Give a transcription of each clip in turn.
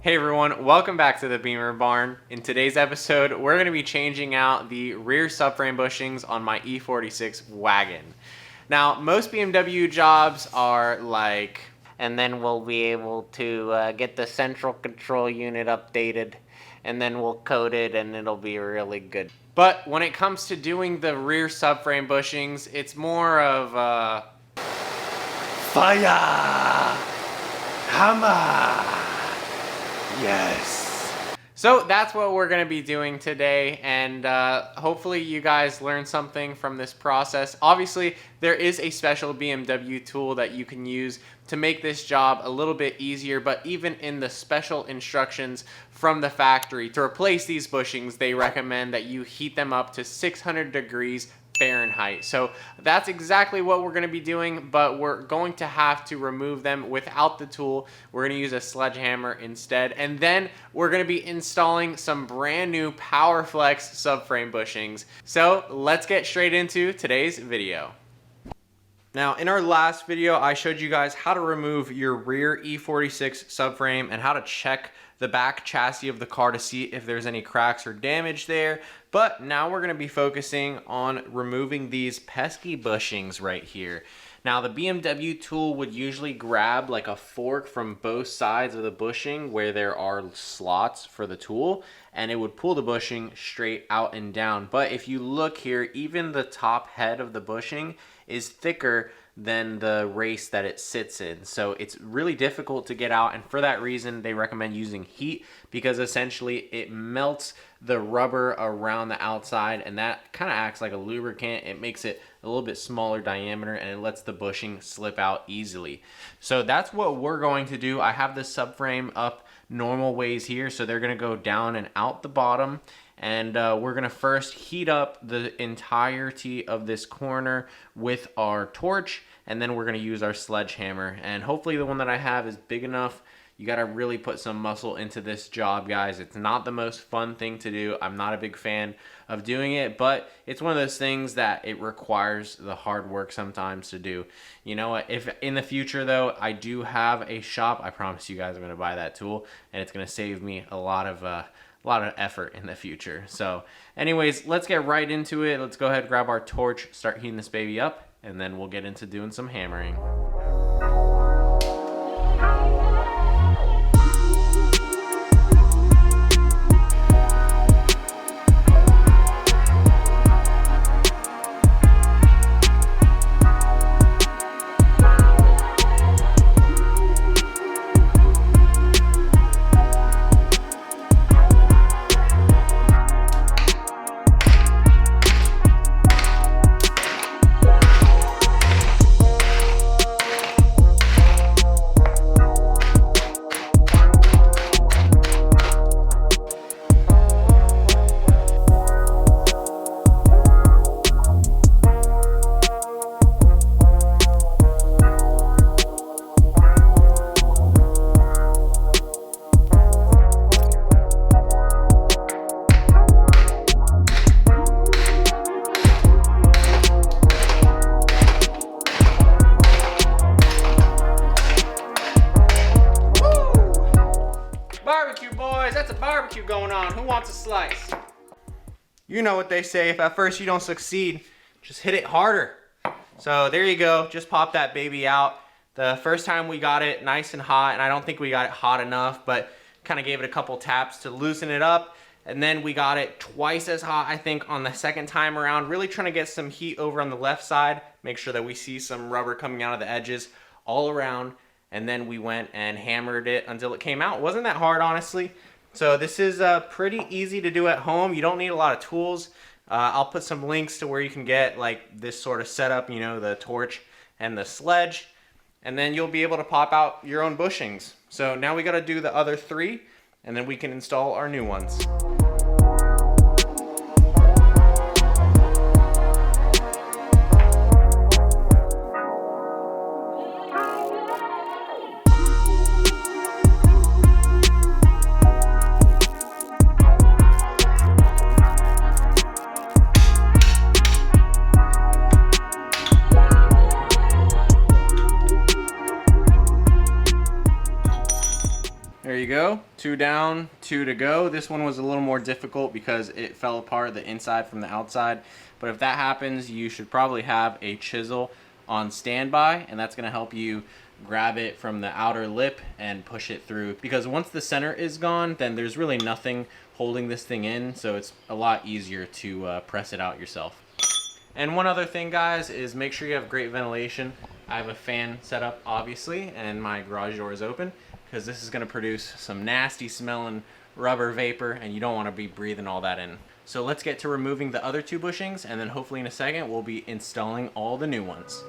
Hey everyone, welcome back to the Bimmer barn. In today's episode, we're going to be changing out the rear subframe bushings on my E46 Wagon. Now, most BMW jobs are like, and then we'll be able to get the central control unit updated, and then we'll coat it and it'll be really good. But when it comes to doing the rear subframe bushings, it's more of fire, hammer. Yes. So that's what we're going to be doing today, and hopefully you guys learn something from this process. Obviously, there is a special BMW tool that you can use to make this job a little bit easier, but even in the special instructions from the factory, to replace these bushings, they recommend that you heat them up to 600 degrees Fahrenheit. So that's exactly what we're going to be doing, but we're going to have to remove them without the tool. We're going to use a sledgehammer instead, and then we're going to be installing some brand new Powerflex subframe bushings. So let's get straight into today's video. Now, in our last video, I showed you guys how to remove your rear E46 subframe and how to check the back chassis of the car to see if there's any cracks or damage there. But now we're going to be focusing on removing these pesky bushings right here. Now, the BMW tool would usually grab like a fork from both sides of the bushing where there are slots for the tool, and it would pull the bushing straight out and down. But if you look here, even the top head of the bushing is thicker than the race that it sits in. So it's really difficult to get out, and for that reason they recommend using heat, because essentially it melts the rubber around the outside, and that kind of acts like a lubricant. It makes it a little bit smaller diameter, and it lets the bushing slip out easily. So that's what we're going to do. I have the subframe up normal ways here, so they're going to go down and out the bottom. And we're going to first heat up the entirety of this corner with our torch, and then we're going to use our sledgehammer. And hopefully the one that I have is big enough. You got to really put some muscle into this job, guys. It's not the most fun thing to do. I'm not a big fan of doing it, but it's one of those things that it requires the hard work sometimes to do. You know what? If in the future, though, I do have a shop, I promise you guys I'm going to buy that tool, and it's going to save me a lot of effort in the future. So anyways, let's get right into it. Let's go ahead and grab our torch, start heating this baby up, and then we'll get into doing some hammering. That's a barbecue going on. Who wants a slice? You know what they say, if at first you don't succeed, just hit it harder. So there you go, just pop that baby out. The first time we got it nice and hot, and I don't think we got it hot enough, but kind of gave it a couple taps to loosen it up. And then we got it twice as hot, I think, on the second time around, really trying to get some heat over on the left side, make sure that we see some rubber coming out of the edges all around. And then we went and hammered it until it came out. It wasn't that hard, honestly. So this is pretty easy to do at home. You don't need a lot of tools. I'll put some links to where you can get like this sort of setup, you know, the torch and the sledge, and then you'll be able to pop out your own bushings. So now we got to do the other three, and then we can install our new ones. There There you go, 2 down, 2 to go. This one was a little more difficult because it fell apart the inside from the outside. But if that happens, you should probably have a chisel on standby, and that's gonna help you grab it from the outer lip and push it through. Because once the center is gone, then there's really nothing holding this thing in, so it's a lot easier to press it out yourself. And one other thing, guys, is make sure you have great ventilation. I have a fan set up, obviously, and my garage door is open, because this is going to produce some nasty smelling rubber vapor, and you don't want to be breathing all that in. So let's get to removing the other 2 bushings, and then hopefully in a second we'll be installing all the new ones.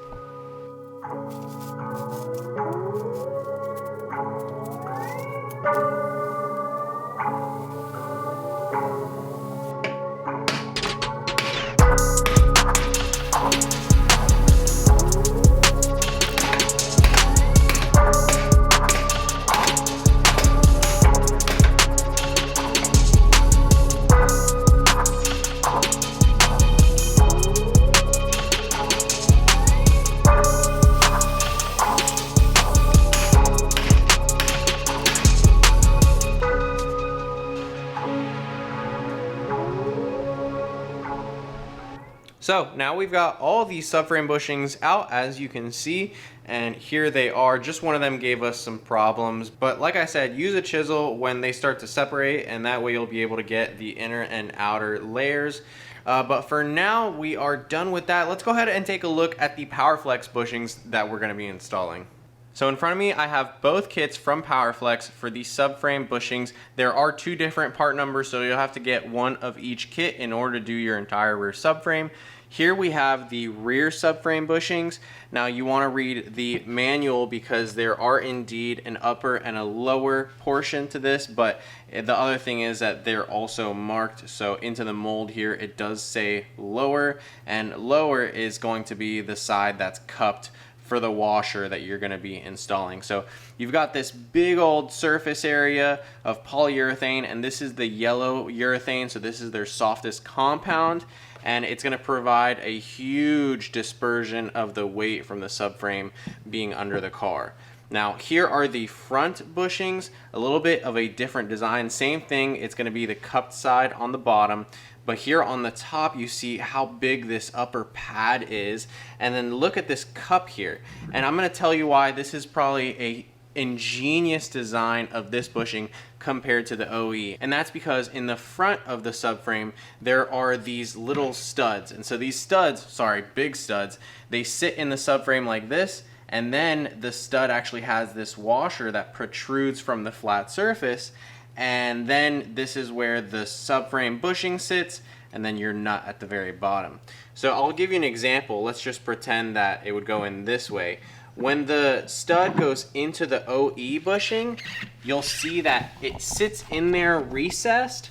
So now we've got all these subframe bushings out, as you can see, and here they are. Just one of them gave us some problems, but like I said, use a chisel when they start to separate, and that way you'll be able to get the inner and outer layers. But for now, we are done with that. Let's go ahead and take a look at the Powerflex bushings that we're going to be installing. So in front of me, I have both kits from Powerflex for the subframe bushings. There are 2 different part numbers, so you'll have to get one of each kit in order to do your entire rear subframe. Here we have the rear subframe bushings. Now you want to read the manual because there are indeed an upper and a lower portion to this, but the other thing is that they're also marked. So into the mold here, it does say lower, and lower is going to be the side that's cupped for the washer that you're going to be installing. So you've got this big old surface area of polyurethane, and this is the yellow urethane, so this is their softest compound, and it's going to provide a huge dispersion of the weight from the subframe being under the car. Now here are the front bushings, a little bit of a different design. Same thing, it's going to be the cupped side on the bottom, but here on the top you see how big this upper pad is, and then look at this cup here. And I'm going to tell you why this is probably a ingenious design of this bushing compared to the OE, and that's because in the front of the subframe there are these little studs, and so these studs, sorry, big studs, they sit in the subframe like this, and then the stud actually has this washer that protrudes from the flat surface, and then this is where the subframe bushing sits, and then your nut at the very bottom. So I'll give you an example. Let's just pretend that it would go in this way. When the stud goes into the OE bushing, you'll see that it sits in there recessed,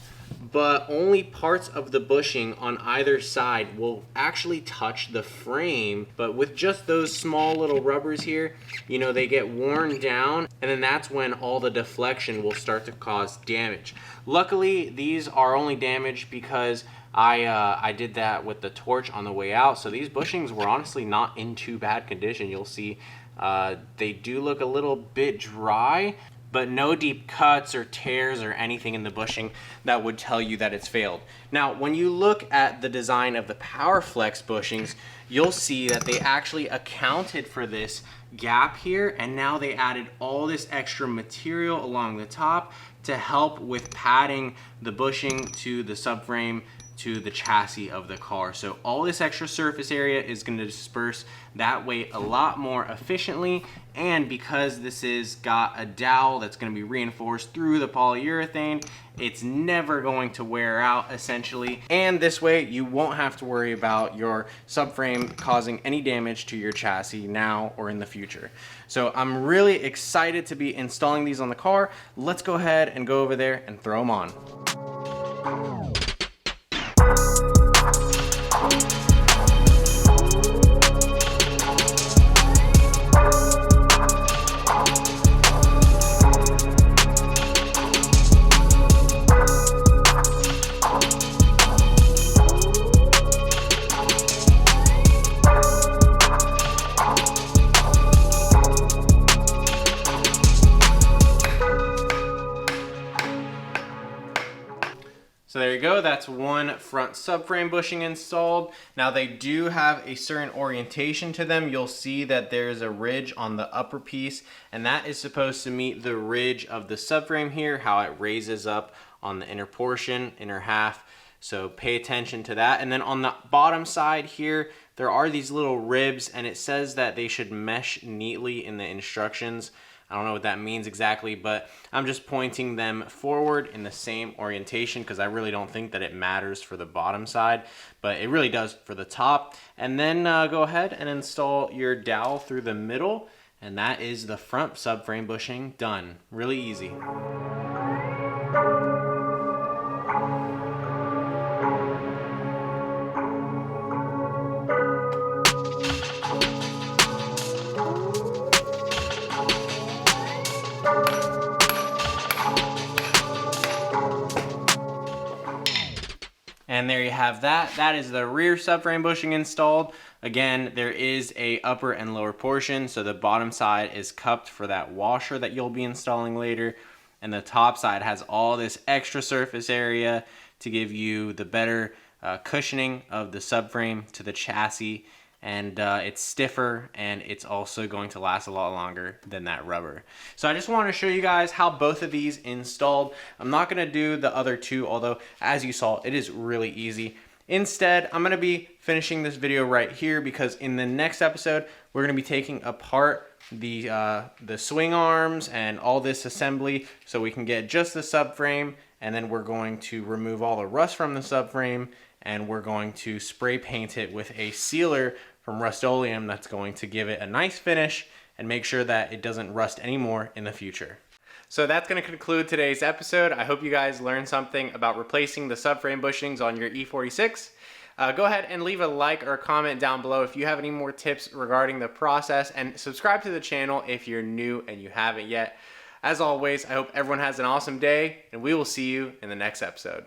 but only parts of the bushing on either side will actually touch the frame. But with just those small little rubbers here, you know, they get worn down, and then that's when all the deflection will start to cause damage. Luckily, these are only damaged because I did that with the torch on the way out, so these bushings were honestly not in too bad condition. You'll see they do look a little bit dry, but no deep cuts or tears or anything in the bushing that would tell you that it's failed. Now, when you look at the design of the Powerflex bushings, you'll see that they actually accounted for this gap here, and now they added all this extra material along the top to help with padding the bushing to the subframe to the chassis of the car. So all this extra surface area is going to disperse that weight a lot more efficiently, and because this is got a dowel that's going to be reinforced through the polyurethane, it's never going to wear out essentially, and this way you won't have to worry about your subframe causing any damage to your chassis now or in the future. So I'm really excited to be installing these on the car. Let's go ahead and go over there and throw them on. So there you go, that's one front subframe bushing installed. Now they do have a certain orientation to them. You'll see that there's a ridge on the upper piece, and that is supposed to meet the ridge of the subframe here, how it raises up on the inner portion, inner half. So pay attention to that. And then on the bottom side here, there are these little ribs, and it says that they should mesh neatly in the instructions. I don't know what that means exactly, but I'm just pointing them forward in the same orientation because I really don't think that it matters for the bottom side, but it really does for the top. And then go ahead and install your dowel through the middle, and that is the front subframe bushing done. Really easy. And there you have that. That is the rear subframe bushing installed. Again, there is a upper and lower portion, so the bottom side is cupped for that washer that you'll be installing later, and the top side has all this extra surface area to give you the better cushioning of the subframe to the chassis, and it's stiffer, and it's also going to last a lot longer than that rubber. So I just want to show you guys how both of these installed. I'm not going to do the other two, although as you saw, it is really easy. Instead, I'm going to be finishing this video right here because in the next episode, we're going to be taking apart the swing arms and all this assembly so we can get just the subframe, and then we're going to remove all the rust from the subframe, and we're going to spray paint it with a sealer from Rust-Oleum that's going to give it a nice finish and make sure that it doesn't rust anymore in the future. So that's going to conclude today's episode. I hope you guys learned something about replacing the subframe bushings on your E46. Go ahead and leave a like or a comment down below if you have any more tips regarding the process, and subscribe to the channel if you're new and you haven't yet. As always, I hope everyone has an awesome day, and we will see you in the next episode.